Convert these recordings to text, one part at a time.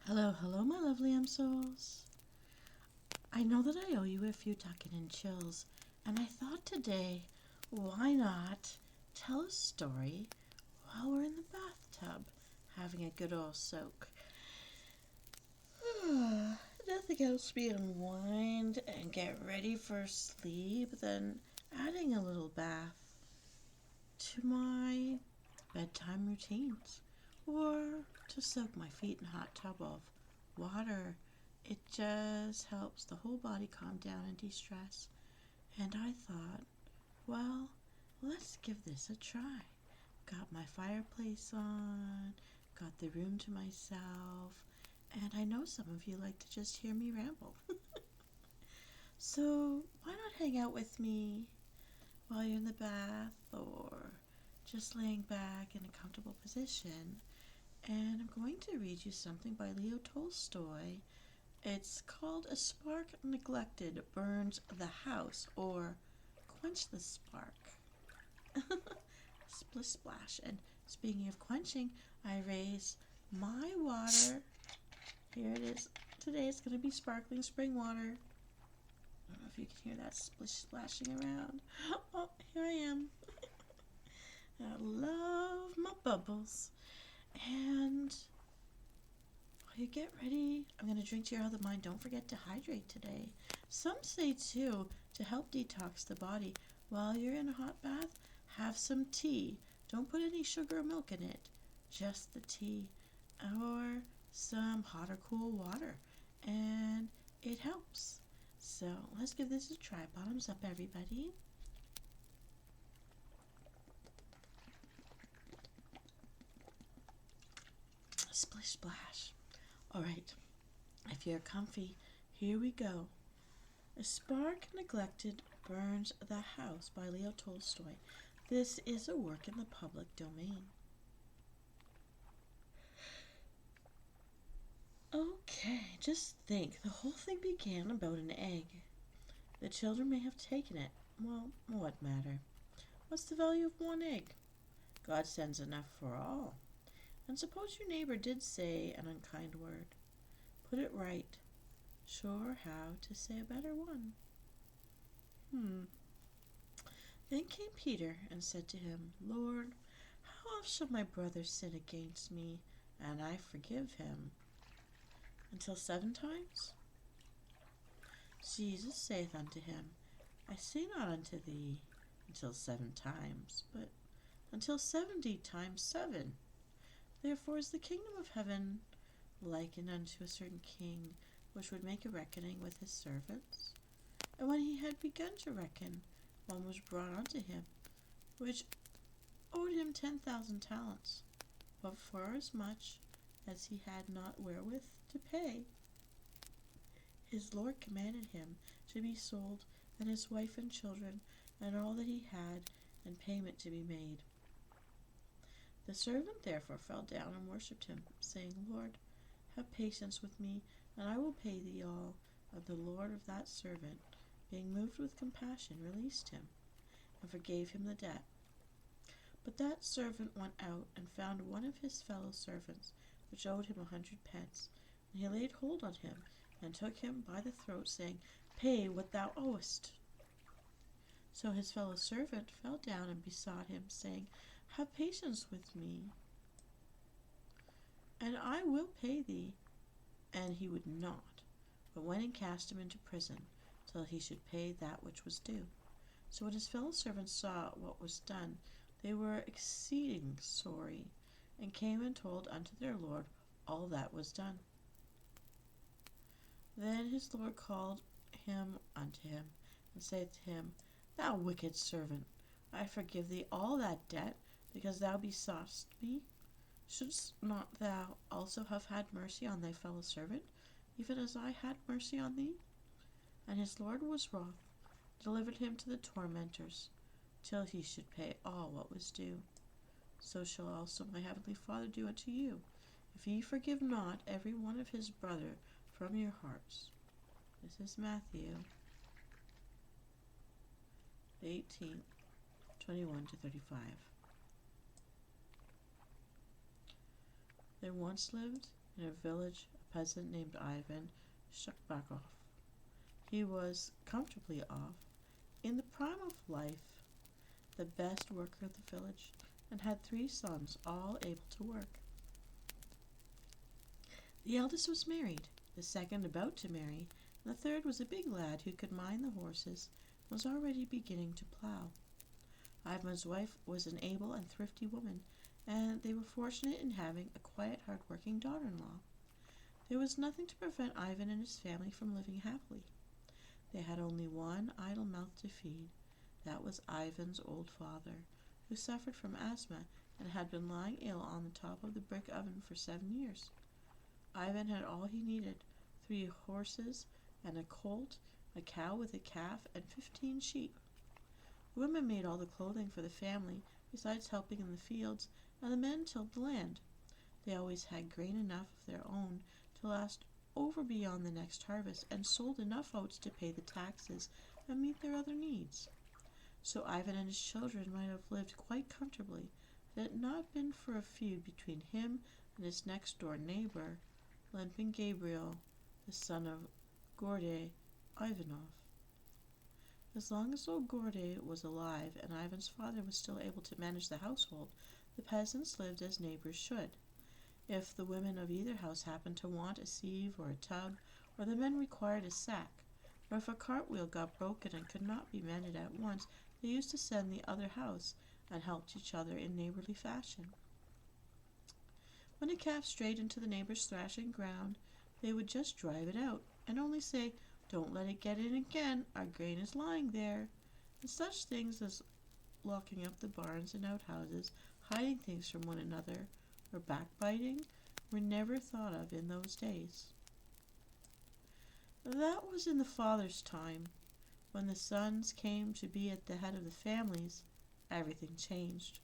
Hello, hello, my lovely Msouls. I know that I owe you a few tucking in chills, and I thought today, why not tell a story while we're in the bathtub having a good old soak? Nothing else me unwind and get ready for sleep than adding a little bath to my bedtime routines, or to soak my feet in a hot tub of water. It just helps the whole body calm down and de-stress. And I thought, well, let's give this a try. Got my fireplace on, got the room to myself, and I know some of you like to just hear me ramble. So why not hang out with me while you're in the bath, or just laying back in a comfortable position? And I'm going to read you something by Leo Tolstoy. It's called A Spark Neglected Burns the House, or Quench the Spark. Splish splash. And speaking of quenching, I raise my water. Here it is. Today it's going to be sparkling spring water. I don't know if you can hear that splish splashing around. Oh, here I am. I love my bubbles. And while you get ready, I'm going to drink to your health of mind. Don't forget to hydrate today. Some say, too, to help detox the body, while you're in a hot bath, have some tea. Don't put any sugar or milk in it, just the tea. Or some hot or cool water. And it helps. So let's give this a try. Bottoms up, everybody. Splish splash. All right, if you're comfy, here we go. A Spark Neglected Burns the House by Leo Tolstoy. This is a work in the public domain. Okay, just think. The whole thing began about an egg. The children may have taken it. Well, what matter? What's the value of one egg? God sends enough for all. And suppose your neighbor did say an unkind word. Put it right. Sure how to say a better one. Then came Peter and said to him, Lord, how oft shall my brother sin against me, and I forgive him? Until 7 times? Jesus saith unto him, I say not unto thee, until 7 times, but until 70 times 7. Therefore is the kingdom of heaven likened unto a certain king, which would make a reckoning with his servants. And when he had begun to reckon, one was brought unto him, which owed him 10,000 talents. But forasmuch as he had not wherewith to pay, his lord commanded him to be sold, and his wife and children, and all that he had, and payment to be made. The servant therefore fell down and worshipped him, saying, Lord, have patience with me, and I will pay thee all. And the lord of that servant, being moved with compassion, released him, and forgave him the debt. But that servant went out, and found one of his fellow servants, which owed him 100 pence. And he laid hold on him, and took him by the throat, saying, Pay what thou owest. So his fellow servant fell down and besought him, saying, Have patience with me, and I will pay thee. And he would not, but went and cast him into prison, till he should pay that which was due. So when his fellow servants saw what was done, they were exceeding sorry, and came and told unto their lord all that was done. Then his lord called him unto him, and said to him, Thou wicked servant, I forgive thee all that debt, because thou besoughtest me. Shouldst not thou also have had mercy on thy fellow servant, even as I had mercy on thee? And his lord was wroth, delivered him to the tormentors, till he should pay all what was due. So shall also my heavenly Father do unto you, if ye forgive not every one of his brother from your hearts. This is Matthew 18, 21 to 35. There once lived in a village a peasant named Ivan shook back off. He was comfortably off, in the prime of life, the best worker of the village, and had 3 sons, all able to work. The eldest was married, the second about to marry, and the third was a big lad who could mind the horses and was already beginning to plough. Ivan's wife was an able and thrifty woman, and they were fortunate in having a quiet, hard-working daughter-in-law. There was nothing to prevent Ivan and his family from living happily. They had only one idle mouth to feed. That was Ivan's old father, who suffered from asthma and had been lying ill on the top of the brick oven for 7 years. Ivan had all he needed, 3 horses and a colt, a cow with a calf, and 15 sheep. The women made all the clothing for the family, besides helping in the fields, and the men tilled the land. They always had grain enough of their own to last over beyond the next harvest, and sold enough oats to pay the taxes and meet their other needs. So Ivan and his children might have lived quite comfortably had it not been for a feud between him and his next-door neighbor, Limping Gabriel, the son of Gorde Ivanov. As long as old Gorde was alive and Ivan's father was still able to manage the household, the peasants lived as neighbors should. If the women of either house happened to want a sieve or a tub, or the men required a sack, or if a cartwheel got broken and could not be mended at once, they used to send the other house and helped each other in neighborly fashion. When a calf strayed into the neighbor's thrashing ground, they would just drive it out and only say, "Don't let it get in again, our grain is lying there," and such things as locking up the barns and outhouses, hiding things from one another, or backbiting were never thought of in those days. That was in the father's time. When the sons came to be at the head of the families, everything changed.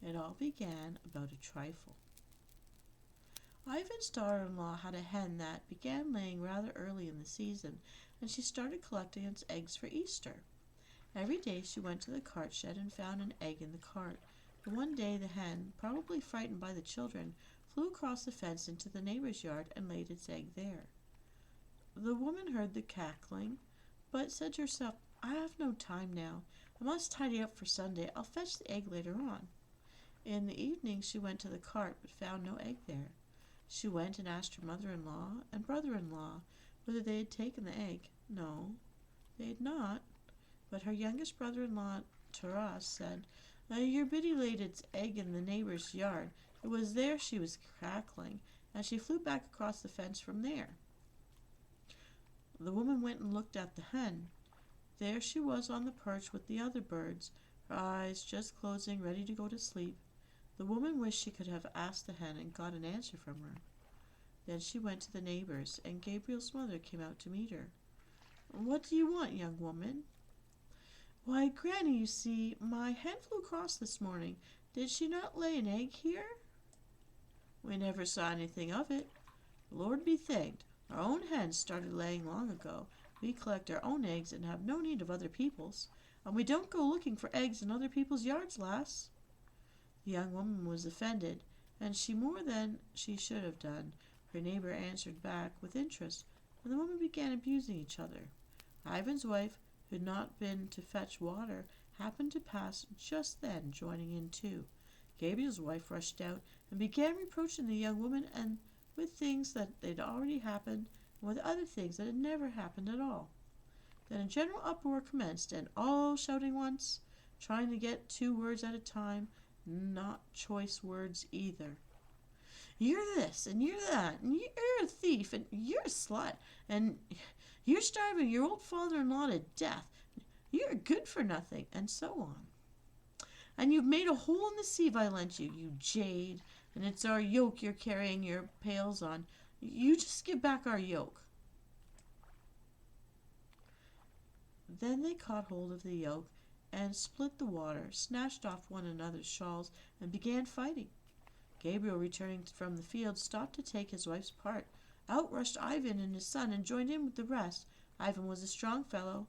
It all began about a trifle. Ivan's daughter-in-law had a hen that began laying rather early in the season, and she started collecting its eggs for Easter. Every day she went to the cart shed and found an egg in the cart, but one day the hen, probably frightened by the children, flew across the fence into the neighbor's yard and laid its egg there. The woman heard the cackling, but said to herself, "I have no time now. I must tidy up for Sunday. I'll fetch the egg later on." In the evening she went to the cart, but found no egg there. She went and asked her mother-in-law and brother-in-law whether they had taken the egg. No, they had not, but her youngest brother-in-law, Taras, said, "Your Biddy laid its egg in the neighbor's yard. It was there she was crackling, and she flew back across the fence from there." The woman went and looked at the hen. There she was on the perch with the other birds, her eyes just closing, ready to go to sleep. The woman wished she could have asked the hen and got an answer from her. Then she went to the neighbors, and Gabriel's mother came out to meet her. "What do you want, young woman?" "Why, Granny, you see, my hen flew across this morning. Did she not lay an egg here?" "We never saw anything of it. The Lord be thanked. Our own hens started laying long ago. We collect our own eggs and have no need of other people's. And we don't go looking for eggs in other people's yards, lass." The young woman was offended, and she more than she should have done. Her neighbor answered back with interest, and the women began abusing each other. Ivan's wife, who had not been to fetch water, happened to pass just then, joining in too. Gabriel's wife rushed out and began reproaching the young woman, and with things that had already happened, and with other things that had never happened at all. Then a general uproar commenced, and all shouting once, trying to get 2 words at a time, not choice words either. "You're this, and you're that, and you're a thief, and you're a slut, and you're starving your old father-in-law to death. You're good for nothing," and so on. "And you've made a hole in the sieve I lent you, you jade, and it's our yoke you're carrying your pails on. You just give back our yoke." Then they caught hold of the yoke and split the water, snatched off one another's shawls, and began fighting. Gabriel, returning from the field, stopped to take his wife's part. Out rushed Ivan and his son and joined in with the rest. Ivan was a strong fellow.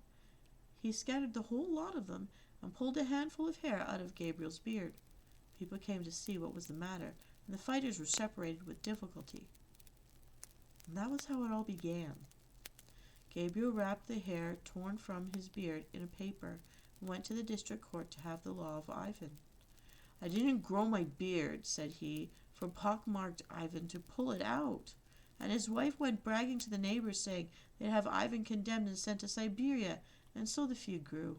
He scattered the whole lot of them and pulled a handful of hair out of Gabriel's beard. People came to see what was the matter, and the fighters were separated with difficulty. And that was how it all began. Gabriel wrapped the hair torn from his beard in a paper and went to the district court to have the law of Ivan. I didn't grow my beard, said he, for pockmarked Ivan to pull it out. And his wife went bragging to the neighbours, saying they'd have Ivan condemned and sent to Siberia, and so the feud grew.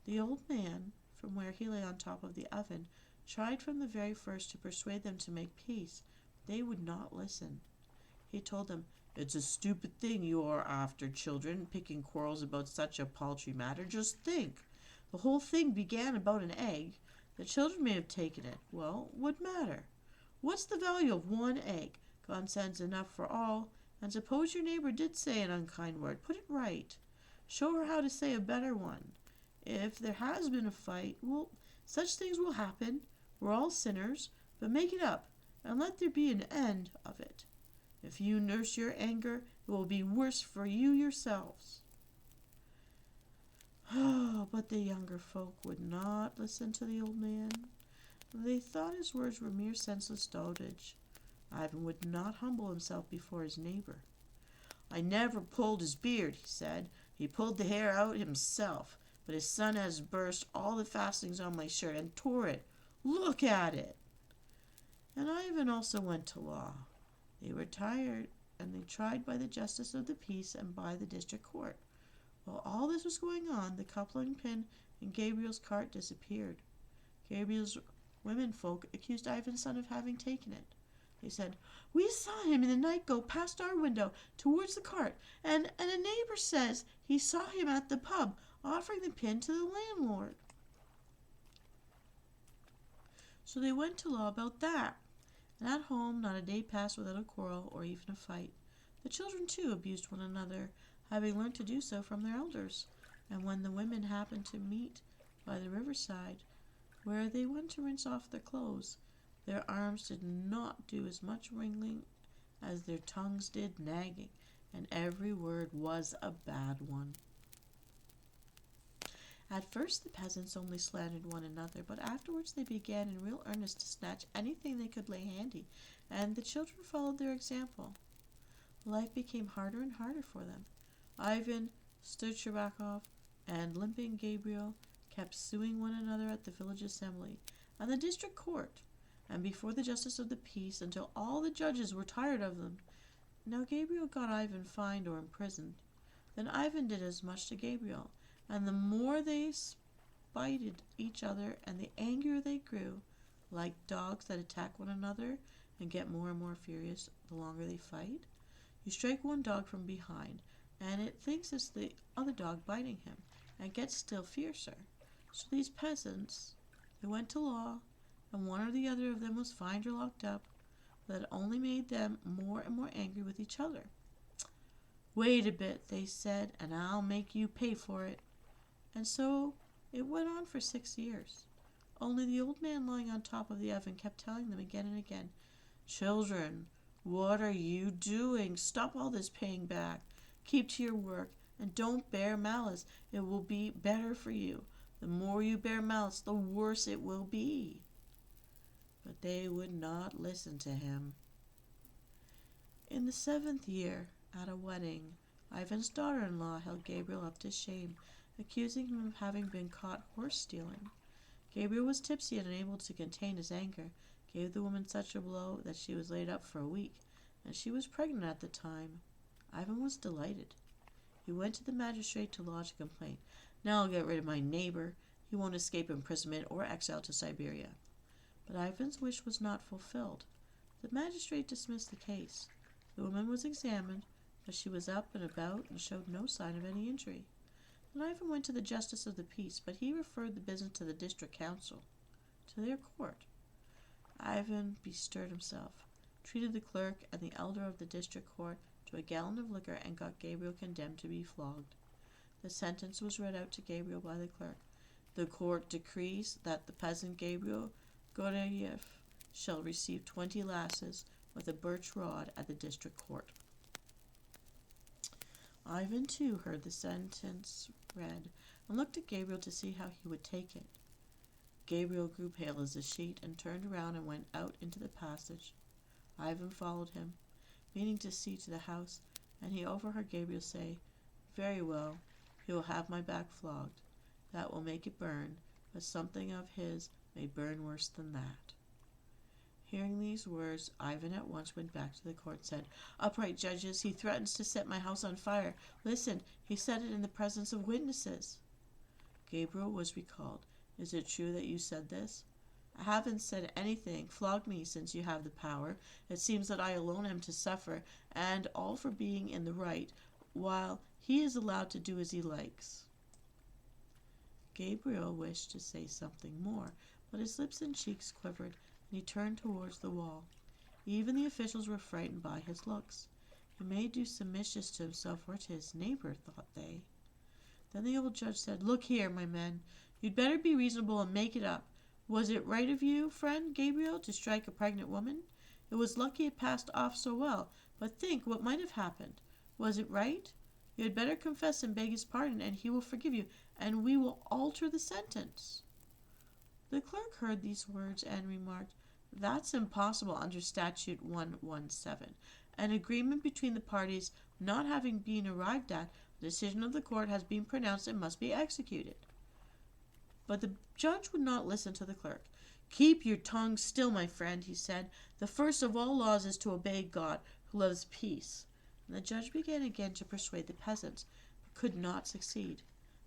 The old man, from where he lay on top of the oven, tried from the very first to persuade them to make peace, but they would not listen. He told them, "It's a stupid thing you are after, children, picking quarrels about such a paltry matter. Just think. The whole thing began about an egg. The children may have taken it. Well, what matter? What's the value of one egg? God sends enough for all. And suppose your neighbor did say an unkind word. Put it right. Show her how to say a better one. If there has been a fight, well, such things will happen. We're all sinners, but make it up, and let there be an end of it. If you nurse your anger, it will be worse for you yourselves." Oh, but the younger folk would not listen to the old man. They thought his words were mere senseless dotage. Ivan would not humble himself before his neighbor. "I never pulled his beard," he said. "He pulled the hair out himself, but his son has burst all the fastenings on my shirt and tore it. Look at it." And Ivan also went to law. They were tired, and they tried by the justice of the peace and by the district court. While all this was going on, the coupling pin in Gabriel's cart disappeared. Gabriel's womenfolk accused Ivan's son of having taken it. They said, "We saw him in the night go past our window towards the cart, and a neighbor says he saw him at the pub offering the pin to the landlord." So they went to law about that. And at home not a day passed without a quarrel or even a fight. The children, too, abused one another, having learned to do so from their elders. And when the women happened to meet by the riverside, where they went to rinse off their clothes, their arms did not do as much wringing as their tongues did nagging, and every word was a bad one. At first the peasants only slandered one another, but afterwards they began in real earnest to snatch anything they could lay handy, and the children followed their example. Life became harder and harder for them. Ivan, Storytime, and limping Gabriel kept suing one another at the village assembly and the district court, and before the justice of the peace, until all the judges were tired of them. Now Gabriel got Ivan fined or imprisoned. Then Ivan did as much to Gabriel, and the more they spited each other and the angrier they grew, like dogs that attack one another and get more and more furious the longer they fight. You strike one dog from behind, and it thinks it's the other dog biting him, and gets still fiercer. So these peasants, they went to law, and one or the other of them was fined or locked up, but it only made them more and more angry with each other. "Wait a bit," they said, "and I'll make you pay for it." And so it went on for 6 years. Only the old man lying on top of the oven kept telling them again and again, "Children, what are you doing? Stop all this paying back. Keep to your work, and don't bear malice. It will be better for you. The more you bear malice, the worse it will be." But they would not listen to him. In the 7th year, at a wedding, Ivan's daughter-in-law held Gabriel up to shame, accusing him of having been caught horse-stealing. Gabriel was tipsy and unable to contain his anger, gave the woman such a blow that she was laid up for a week, and she was pregnant at the time. Ivan was delighted. He went to the magistrate to lodge a complaint. "Now I'll get rid of my neighbor. He won't escape imprisonment or exile to Siberia." But Ivan's wish was not fulfilled. The magistrate dismissed the case. The woman was examined, but she was up and about and showed no sign of any injury. Then Ivan went to the justice of the peace, but he referred the business to the district council, to their court. Ivan bestirred himself, treated the clerk and the elder of the district court to a gallon of liquor, and got Gabriel condemned to be flogged. The sentence was read out to Gabriel by the clerk. "The court decrees that the peasant Gabriel Gorayev shall receive 20 lashes with a birch rod at the district court." Ivan, too, heard the sentence read, and looked at Gabriel to see how he would take it. Gabriel grew pale as a sheet, and turned around and went out into the passage. Ivan followed him. meaning to see to the house, and he overheard Gabriel say, "Very well, he will have my back flogged. That will make it burn, but something of his may burn worse than that." Hearing these words, Ivan at once went back to the court and said, "Upright judges, he threatens to set my house on fire. Listen, he said it in the presence of witnesses." Gabriel was recalled. "Is it true that you said this?" "I haven't said anything. Flog me, since you have the power. It seems that I alone am to suffer, and all for being in the right, while he is allowed to do as he likes." Gabriel wished to say something more, but his lips and cheeks quivered, and he turned towards the wall. Even the officials were frightened by his looks. He may do some mischief to himself or to his neighbor, thought they. Then the old judge said, "Look here, my men, you'd better be reasonable and make it up. Was it right of you, friend Gabriel, to strike a pregnant woman? It was lucky it passed off so well, but think what might have happened. Was it right? You had better confess and beg his pardon, and he will forgive you, and we will alter the sentence." The clerk heard these words and remarked, "That's impossible under Statute 117. An agreement between the parties not having been arrived at, the decision of the court has been pronounced and must be executed." But the judge would not listen to the clerk. "Keep your tongue still, my friend," he said. "The first of all laws is to obey God, who loves peace." And the judge began again to persuade the peasants, but could not succeed.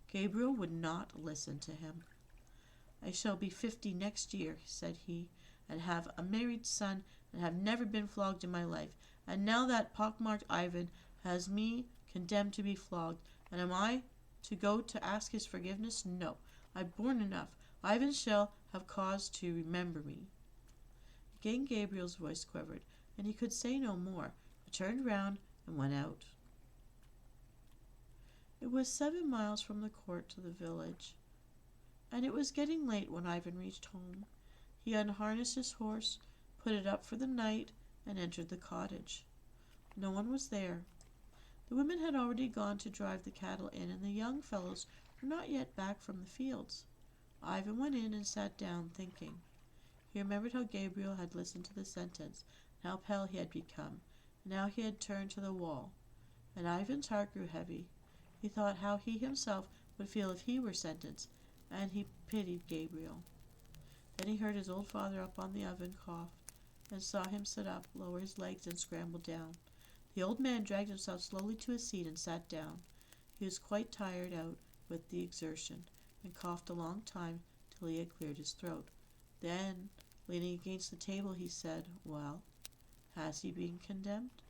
Gabriel would not listen to him. "I shall be 50 next year," said he, "and have a married son, and have never been flogged in my life. And now that pockmarked Ivan has me condemned to be flogged, and am I to go to ask his forgiveness? No, I've borne enough. Ivan shall have cause to remember me." Again Gabriel's voice quivered, and he could say no more, but turned round and went out. It was 7 miles from the court to the village, and it was getting late when Ivan reached home. He unharnessed his horse, put it up for the night, and entered the cottage. No one was there. The women had already gone to drive the cattle in, and the young fellows were not yet back from the fields. Ivan went in and sat down, thinking. He remembered how Gabriel had listened to the sentence, and how pale he had become, and now he had turned to the wall. And Ivan's heart grew heavy. He thought how he himself would feel if he were sentenced, and he pitied Gabriel. Then he heard his old father up on the oven cough, and saw him sit up, lower his legs, and scramble down. The old man dragged himself slowly to his seat and sat down. He was quite tired out with the exertion, and coughed a long time till he had cleared his throat. Then, leaning against the table, he said, "Well, has he been condemned?"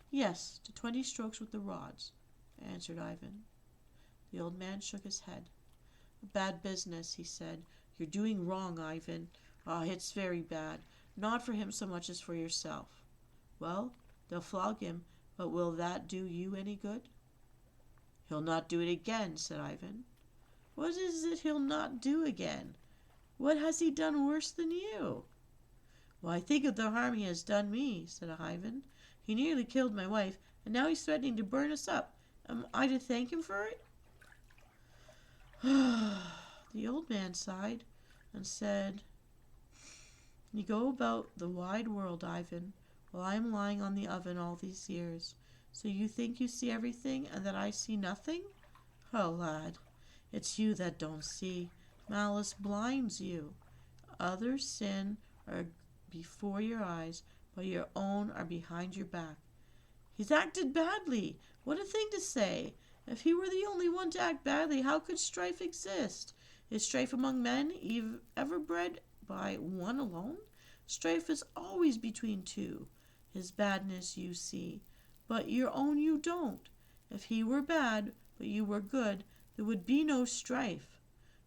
"Yes, to 20 strokes with the rods," answered Ivan. The old man shook his head. "A bad business," he said. "You're doing wrong, Ivan. It's very bad. Not for him so much as for yourself." "Well, they'll flog him, but will that do you any good?" "He'll not do it again," said Ivan. "What is it he'll not do again? What has he done worse than you?" "Well, I think of the harm he has done me," said Ivan. "He nearly killed my wife, and now he's threatening to burn us up. Am I to thank him for it?" The old man sighed and said, "You go about the wide world, Ivan, while I am lying on the oven all these years. So you think you see everything, and that I see nothing? Oh, lad, it's you that don't see. Malice blinds you. Others' sin are before your eyes, but your own are behind your back." "He's acted badly. What a thing to say! If he were the only one to act badly, how could strife exist? Is strife among men ever bred by one alone? Strife is always between two. His badness you see, but your own you don't. If he were bad, but you were good, there would be no strife.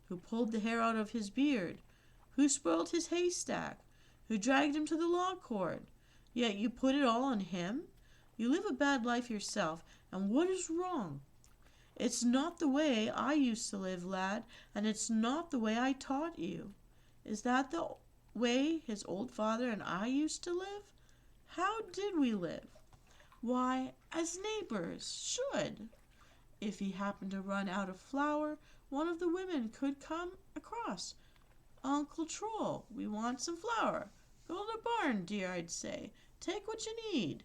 Who pulled the hair out of his beard? Who spoiled his haystack? Who dragged him to the law court? Yet you put it all on him. You live a bad life yourself, and what is wrong? It's not the way I used to live, lad, and it's not the way I taught you. Is that the way his old father and I used to live? How did we live? Why, as neighbours should. If he happened to run out of flour, one of the women could come across. 'Uncle Troll, we want some flour. Go to the barn, dear,' I'd say. 'Take what you need.'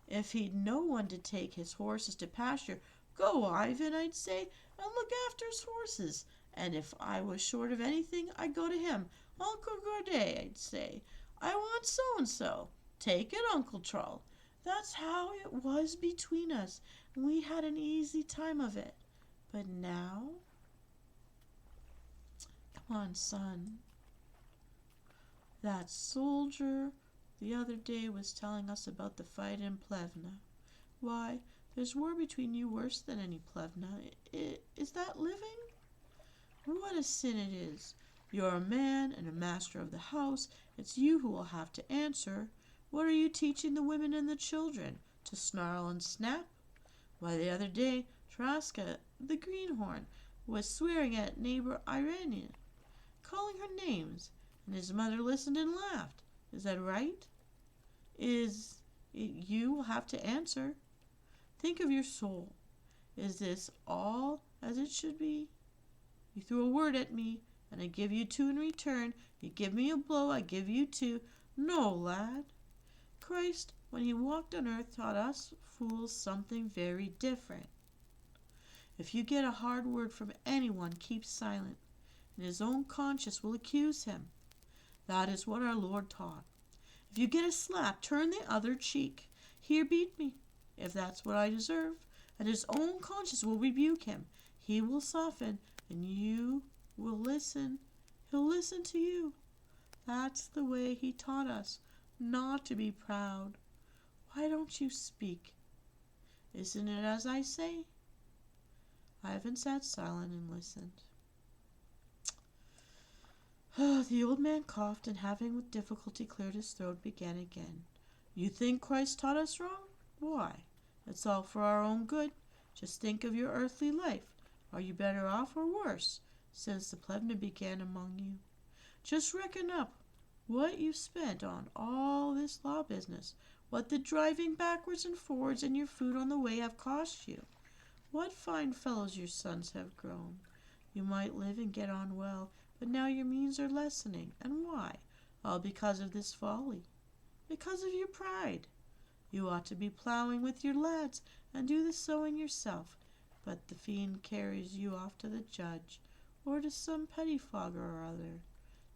If he'd no one to take his horses to pasture, go, Ivan, I'd say, and look after his horses. And if I was short of anything, I'd go to him. Uncle Gourdet, I'd say, I want so-and-so. Take it, Uncle Troll. That's how it was between us, and we had an easy time of it. But now, come on, son. That soldier the other day was telling us about the fight in Plevna. Why, there's war between you worse than any Plevna. Is that living? What a sin it is. You're a man and a master of the house. It's you who will have to answer. What are you teaching the women and the children? To snarl and snap? Why, the other day, Traska, the greenhorn, was swearing at neighbor Irene, calling her names, and his mother listened and laughed. Is that right? Is it you will have to answer? Think of your soul. Is this all as it should be? You threw a word at me, and I give you two in return. You give me a blow, I give you two. No, lad. Christ, when he walked on earth, taught us fools something very different. If you get a hard word from anyone, keep silent, and his own conscience will accuse him. That is what our Lord taught. If you get a slap, turn the other cheek. Here, beat me, if that's what I deserve, and his own conscience will rebuke him. He will soften, and you will listen. He'll listen to you. That's the way he taught us, not to be proud. Why don't you speak? Isn't it as I say? Ivan sat silent and listened. The old man coughed, and having with difficulty cleared his throat, began again. You think Christ taught us wrong? Why? It's all for our own good. Just think of your earthly life. Are you better off or worse since the plevna began among you? Just reckon up what you've spent on all this law business, what the driving backwards and forwards and your food on the way have cost you. What fine fellows your sons have grown. You might live and get on well, but now your means are lessening. And why? All because of this folly. Because of your pride. You ought to be plowing with your lads and do the sowing yourself, but the fiend carries you off to the judge, or to some pettifogger or other.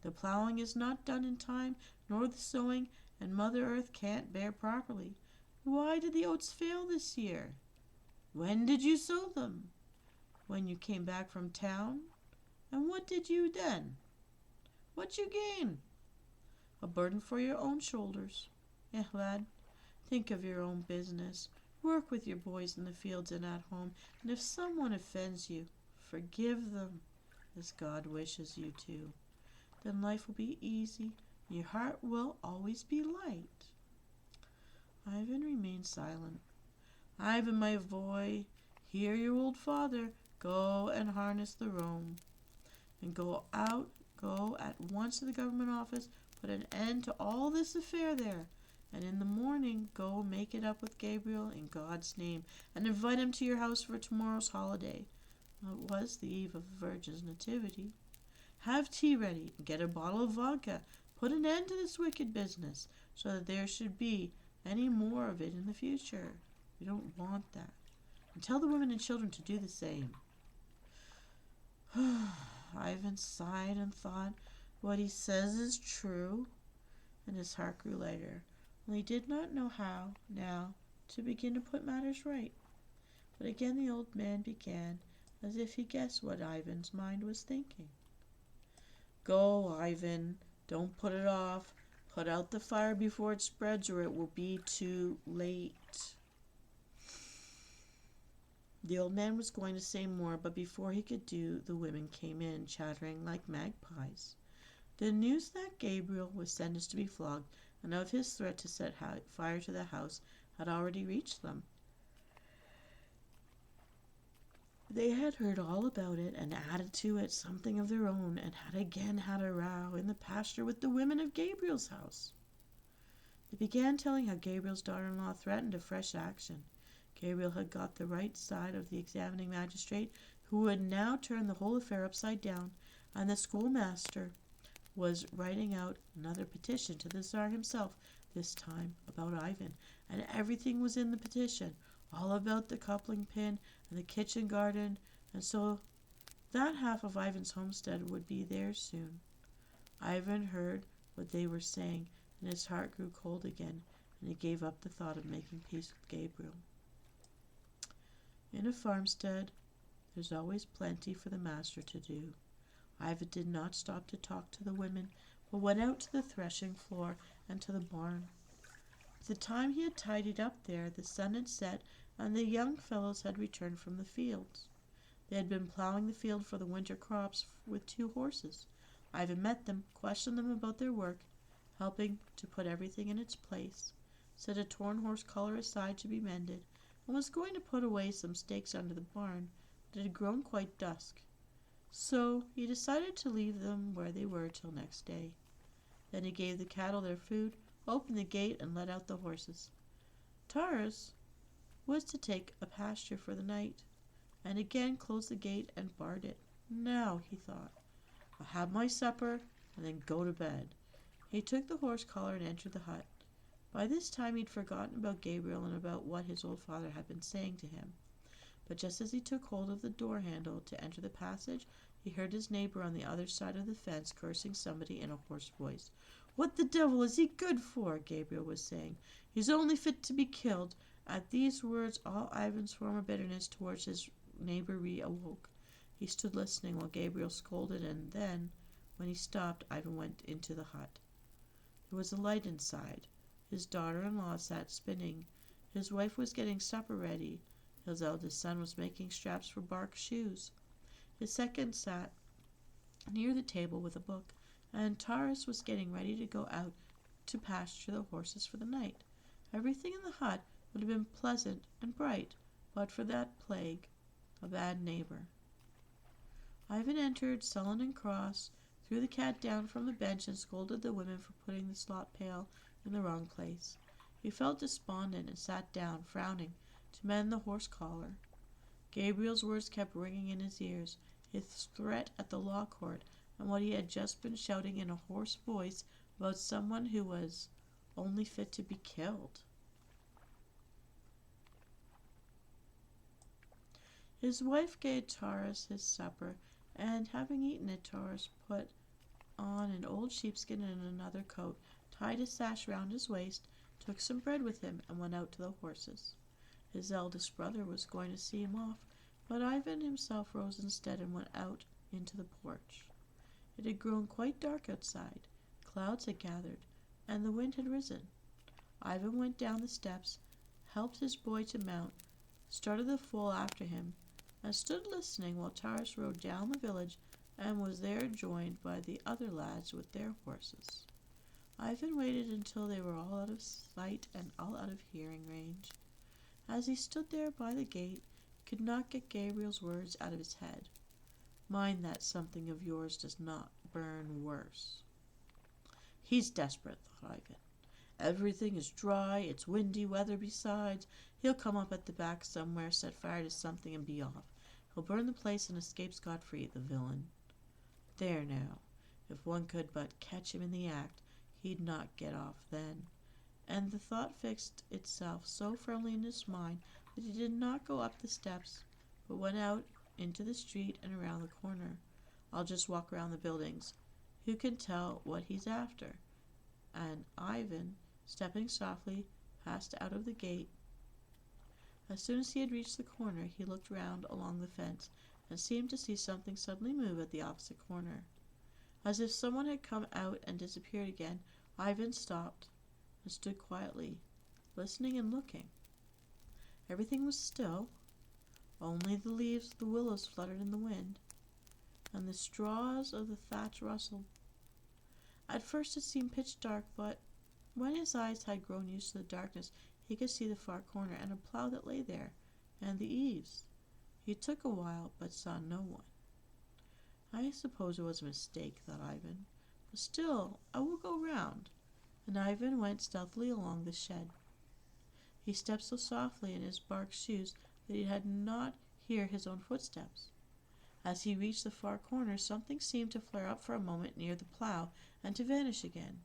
The plowing is not done in time, nor the sowing, and Mother Earth can't bear properly. Why did the oats fail this year? When did you sow them? When you came back from town? And what did you then? What you gain? A burden for your own shoulders. Lad, think of your own business. Work with your boys in the fields and at home, and if someone offends you, forgive them, as God wishes you to. Then life will be easy, and your heart will always be light. Ivan remained silent. Ivan, my boy, hear your old father. Go and harness the roan, and go at once to the government office, put an end to all this affair there, and in the morning go make it up with Gabriel in God's name, and invite him to your house for tomorrow's holiday. It was the eve of the Virgin's nativity. Have tea ready, and get a bottle of vodka. Put an end to this wicked business, so that there should be any more of it in the future. We don't want that. And tell the women and children to do the same. Ivan sighed and thought, what he says is true, and his heart grew lighter. Only he did not know how, now, to begin to put matters right. But again the old man began, as if he guessed what Ivan's mind was thinking. Go, Ivan, don't put it off. Put out the fire before it spreads, or it will be too late. The old man was going to say more, but before he could do, the women came in, chattering like magpies. The news that Gabriel was sentenced to be flogged, and of his threat to set fire to the house, had already reached them. They had heard all about it, and added to it something of their own, and had again had a row in the pasture with the women of Gabriel's house. They began telling how Gabriel's daughter-in-law threatened a fresh action. Gabriel had got the right side of the examining magistrate, who would now turn the whole affair upside down, and the schoolmaster was writing out another petition to the Tsar himself, this time about Ivan, and everything was in the petition, all about the coupling pin and the kitchen garden, and so that half of Ivan's homestead would be theirs soon. Ivan heard what they were saying, and his heart grew cold again, and he gave up the thought of making peace with Gabriel. In a farmstead, there's always plenty for the master to do. Ivan did not stop to talk to the women, but went out to the threshing floor and to the barn. At the time he had tidied up there, the sun had set, and the young fellows had returned from the fields. They had been plowing the field for the winter crops with 2 horses. Ivan met them, questioned them about their work, helping to put everything in its place, set a torn horse collar aside to be mended, and was going to put away some stakes under the barn, but it had grown quite dusk. So he decided to leave them where they were till next day. Then he gave the cattle their food, opened the gate, and let out the horses. Taras was to take a pasture for the night, and again closed the gate and barred it. Now, he thought, I'll have my supper and then go to bed. He took the horse collar and entered the hut. By this time he'd forgotten about Gabriel and about what his old father had been saying to him. But just as he took hold of the door handle to enter the passage, he heard his neighbor on the other side of the fence cursing somebody in a hoarse voice. "What the devil is he good for?" Gabriel was saying. "He's only fit to be killed." At these words all Ivan's former bitterness towards his neighbor reawoke. He stood listening while Gabriel scolded, and then, when he stopped, Ivan went into the hut. There was a light inside. His daughter-in-law sat spinning. His wife was getting supper ready. His eldest son was making straps for bark shoes. His second sat near the table with a book, and Taras was getting ready to go out to pasture the horses for the night. Everything in the hut would have been pleasant and bright, but for that plague, a bad neighbor. Ivan entered, sullen and cross, threw the cat down from the bench, and scolded the women for putting the slop pail in the wrong place. He felt despondent and sat down, frowning, to mend the horse collar. Gabriel's words kept ringing in his ears, his threat at the law court, and what he had just been shouting in a hoarse voice about someone who was only fit to be killed. His wife gave Taras his supper, and having eaten it, Taras put on an old sheepskin and another coat, tied a sash round his waist, took some bread with him, and went out to the horses. His eldest brother was going to see him off, but Ivan himself rose instead and went out into the porch. It had grown quite dark outside. Clouds had gathered, and the wind had risen. Ivan went down the steps, helped his boy to mount, started the foal after him, and stood listening while Taras rode down the village and was there joined by the other lads with their horses. Ivan waited until they were all out of sight and all out of hearing range. As he stood there by the gate, he could not get Gabriel's words out of his head. "Mind that something of yours does not burn worse." "He's desperate," thought Ivan. "Everything is dry, it's windy weather besides. He'll come up at the back somewhere, set fire to something, and be off. He'll burn the place and escape scot-free, the villain. There now, if one could but catch him in the act, he'd not get off then." And the thought fixed itself so firmly in his mind that he did not go up the steps, but went out into the street and around the corner. "I'll just walk around the buildings. Who can tell what he's after?" And Ivan, stepping softly, passed out of the gate. As soon as he had reached the corner, he looked round along the fence and seemed to see something suddenly move at the opposite corner. As if someone had come out and disappeared again, Ivan stopped and stood quietly, listening and looking. Everything was still. Only the leaves of the willows fluttered in the wind, and the straws of the thatch rustled. At first it seemed pitch dark, but when his eyes had grown used to the darkness, he could see the far corner and a plough that lay there, and the eaves. He took a while, but saw no one. "I suppose it was a mistake," thought Ivan, "but still I will go round." And Ivan went stealthily along the shed. He stepped so softly in his bark shoes that he had not hear his own footsteps. As he reached the far corner, something seemed to flare up for a moment near the plough and to vanish again.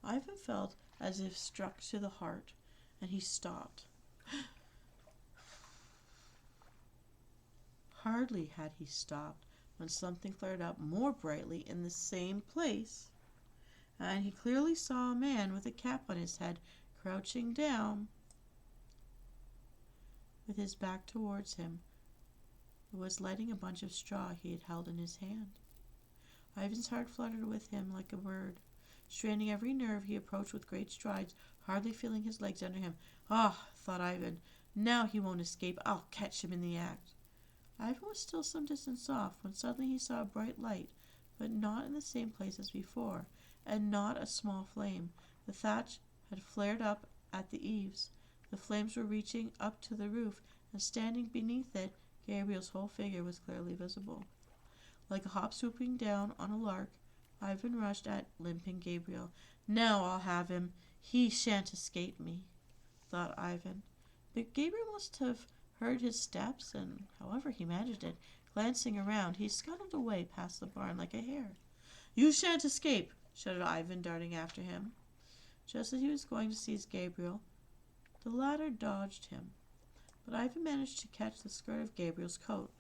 Ivan felt as if struck to the heart, and he stopped. Hardly had he stopped when something flared up more brightly in the same place, and he clearly saw a man with a cap on his head crouching down with his back towards him, who was lighting a bunch of straw he had held in his hand. Ivan's heart fluttered with him like a bird. Straining every nerve, he approached with great strides, hardly feeling his legs under him. "Ah," thought Ivan, "now he won't escape. I'll catch him in the act." Ivan was still some distance off when suddenly he saw a bright light, but not in the same place as before, and not a small flame. The thatch had flared up at the eaves. The flames were reaching up to the roof, and standing beneath it, Gabriel's whole figure was clearly visible. Like a hawk swooping down on a lark, Ivan rushed at limping Gabriel. "Now I'll have him. He shan't escape me," thought Ivan. But Gabriel must have heard his steps, and however he managed it, glancing around, he scuttled away past the barn like a hare. "You shan't escape," shouted Ivan, darting after him. Just as he was going to seize Gabriel, the latter dodged him. But Ivan managed to catch the skirt of Gabriel's coat.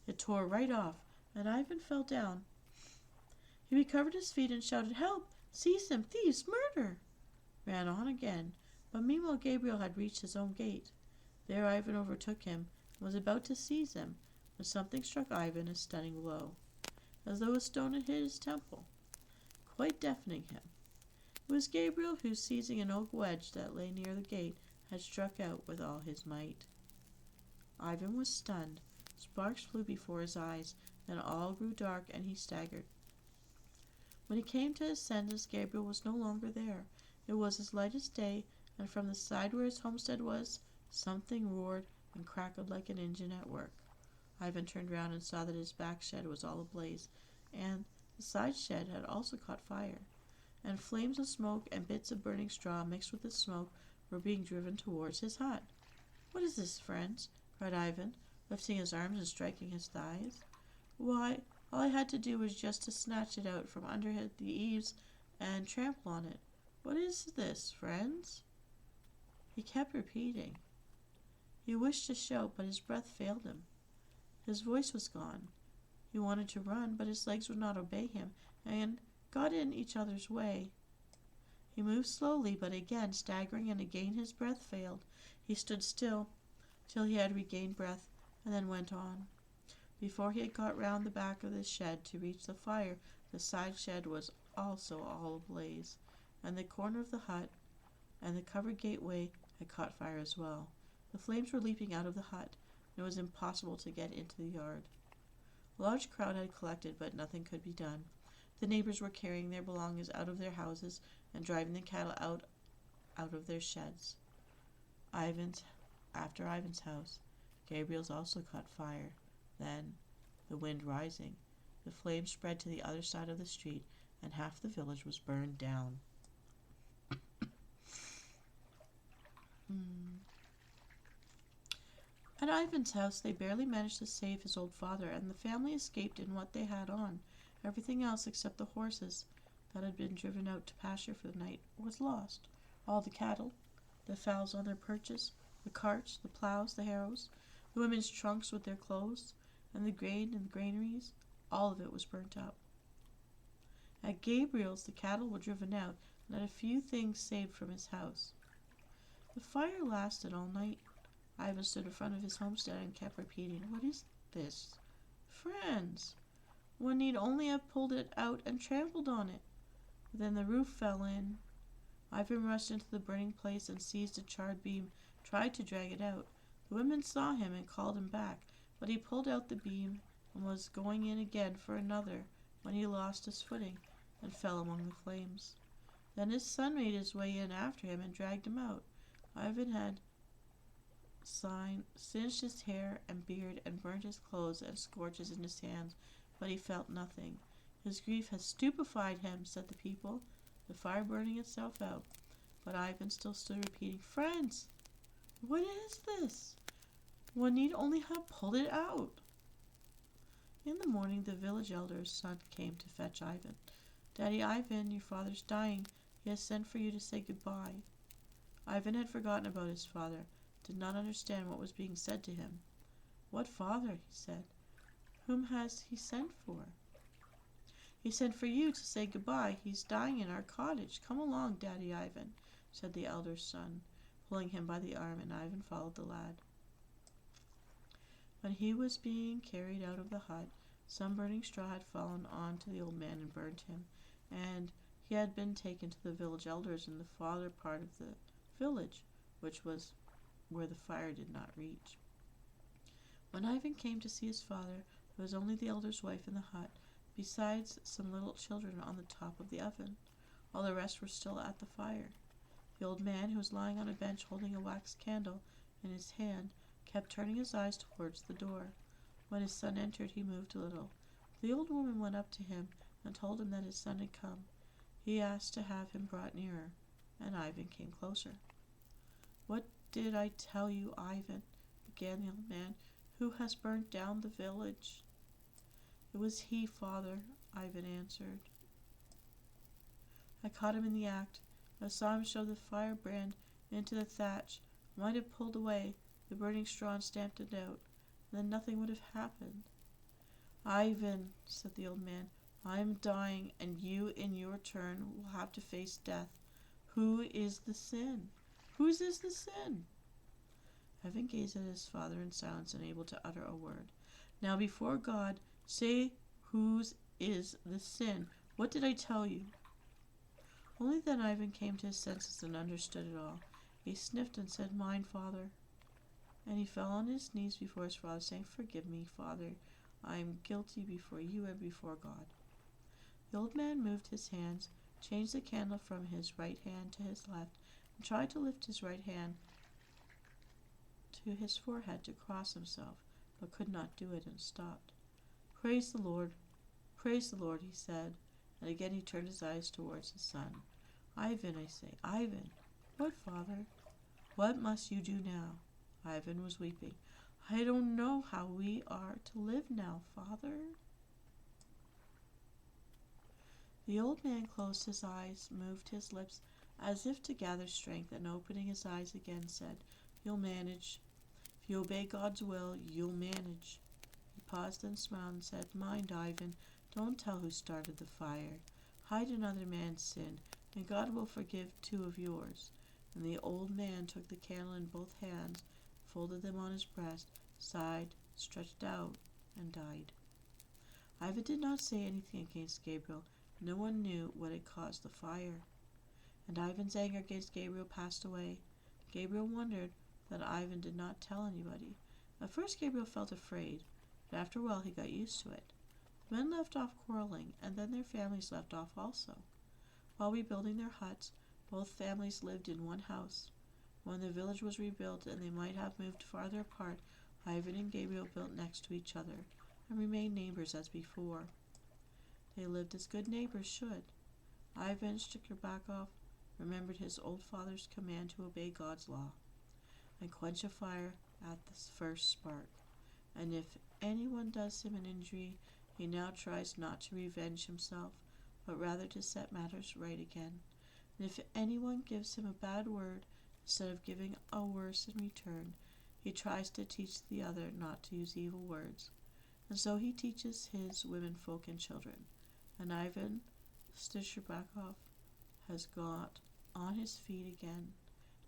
It tore right off, and Ivan fell down. He recovered his feet and shouted, "Help! Seize him! Thieves! Murder!" Ran on again, but meanwhile Gabriel had reached his own gate. There Ivan overtook him and was about to seize him when something struck Ivan a stunning blow, as though a stone had hit his temple, quite deafening him. It was Gabriel who, seizing an oak wedge that lay near the gate, had struck out with all his might. Ivan was stunned. Sparks flew before his eyes, then all grew dark and he staggered. When he came to his senses, Gabriel was no longer there. It was as light as day, and from the side where his homestead was, something roared and crackled like an engine at work. Ivan turned round and saw that his back shed was all ablaze, and the side shed had also caught fire, and flames of smoke and bits of burning straw mixed with the smoke were being driven towards his hut. "What is this, friends?" cried Ivan, lifting his arms and striking his thighs. "Why, all I had to do was just to snatch it out from under the eaves and trample on it. What is this, friends?" He kept repeating. He wished to shout, but his breath failed him. His voice was gone. He wanted to run, but his legs would not obey him, and got in each other's way. He moved slowly, but again staggering, and again his breath failed. He stood still till he had regained breath, and then went on. Before he had got round the back of the shed to reach the fire, the side shed was also all ablaze, and the corner of the hut and the covered gateway had caught fire as well. The flames were leaping out of the hut, and it was impossible to get into the yard. A large crowd had collected, but nothing could be done. The neighbours were carrying their belongings out of their houses and driving the cattle out of their sheds. After Ivan's house, Gabriel's also caught fire. Then, the wind rising, the flames spread to the other side of the street, and half the village was burned down. At Ivan's house, they barely managed to save his old father, and the family escaped in what they had on. Everything else, except the horses that had been driven out to pasture for the night, was lost. All the cattle, the fowls on their perches, the carts, the plows, the harrows, the women's trunks with their clothes, and the grain in the granaries, all of it was burnt up. At Gabriel's, the cattle were driven out, and had a few things saved from his house. The fire lasted all night. Ivan stood in front of his homestead and kept repeating, "What is this, friends? One need only have pulled it out and trampled on it." But then the roof fell in. Ivan rushed into the burning place and seized a charred beam, tried to drag it out. The women saw him and called him back, but he pulled out the beam and was going in again for another when he lost his footing and fell among the flames. Then his son made his way in after him and dragged him out. Ivan had singed his hair and beard and burnt his clothes and scorches in his hands, but he felt nothing. "His grief has stupefied him," said the people, the fire burning itself out. But Ivan still stood repeating, "Friends, what is this? One need only have pulled it out." In the morning, the village elder's son came to fetch Ivan. "Daddy Ivan, your father's dying. He has sent for you to say goodbye." Ivan had forgotten about his father, did not understand what was being said to him. "What father?" he said. "Whom has he sent for?" "He sent for you to say goodbye. He's dying in our cottage. Come along, Daddy Ivan," said the elder son, pulling him by the arm, and Ivan followed the lad. When he was being carried out of the hut, some burning straw had fallen on to the old man and burned him, and he had been taken to the village elders in the farther part of the village, which was where the fire did not reach. When Ivan came to see his father, there was only the elder's wife in the hut, besides some little children on the top of the oven. All the rest were still at the fire. The old man, who was lying on a bench holding a wax candle in his hand, kept turning his eyes towards the door. When his son entered, he moved a little. The old woman went up to him and told him that his son had come. He asked to have him brought nearer, and Ivan came closer. "What did I tell you, Ivan?" began the old man. "Who has burnt down the village?" "It was he, father," Ivan answered. "I caught him in the act. I saw him show the firebrand into the thatch. I might have pulled away the burning straw and stamped it out, and then nothing would have happened." "Ivan," said the old man, "I am dying, and you in your turn will have to face death. Who is the sin? Whose is the sin?" Ivan gazed at his father in silence, unable to utter a word. "Now before God, say whose is the sin. What did I tell you?" Only then Ivan came to his senses and understood it all. He sniffed and said, "Mine, father." And he fell on his knees before his father, saying, "Forgive me, father. I am guilty before you and before God." The old man moved his hands, changed the candle from his right hand to his left, and tried to lift his right hand to his forehead to cross himself, but could not do it and stopped. Praise the Lord, he said, and again he turned his eyes towards his son. "Ivan, I say, Ivan." "What, father?" "What must you do now?" Ivan was weeping. "I don't know how we are to live now, father." The old man closed his eyes, moved his lips as if to gather strength, and opening his eyes again said, "You'll manage. If you obey God's will, you'll manage." He paused and smiled and said, "Mind, Ivan, don't tell who started the fire. Hide another man's sin, and God will forgive two of yours." And the old man took the candle in both hands, folded them on his breast, sighed, stretched out, and died. Ivan did not say anything against Gabriel. No one knew what had caused the fire. And Ivan's anger against Gabriel passed away. Gabriel wondered that Ivan did not tell anybody. At first Gabriel felt afraid, but after a while he got used to it. The men left off quarreling, and then their families left off also. While rebuilding their huts, both families lived in one house. When the village was rebuilt and they might have moved farther apart, Ivan and Gabriel built next to each other and remained neighbors as before. They lived as good neighbors should. Ivan Shcherbakov remembered his old father's command to obey God's law and quench a fire at the first spark. And if anyone does him an injury, he now tries not to revenge himself, but rather to set matters right again. And if anyone gives him a bad word, instead of giving a worse in return, he tries to teach the other not to use evil words. And so he teaches his womenfolk and children. And Ivan Shcherbakov has got on his feet again,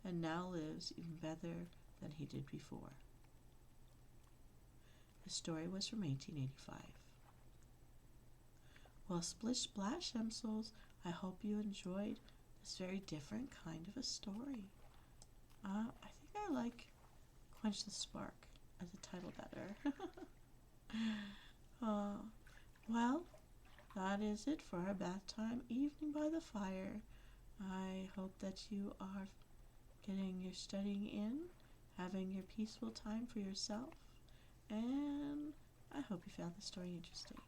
and now lives even better than he did before. The story was from 1885. Well, splish splash, Msouls, I hope you enjoyed this very different kind of a story. I think I like Quench the Spark as a title better. Well, that is it for our bath time evening by the fire. I hope that you are getting your studying in, having your peaceful time for yourself, and I hope you found the story interesting.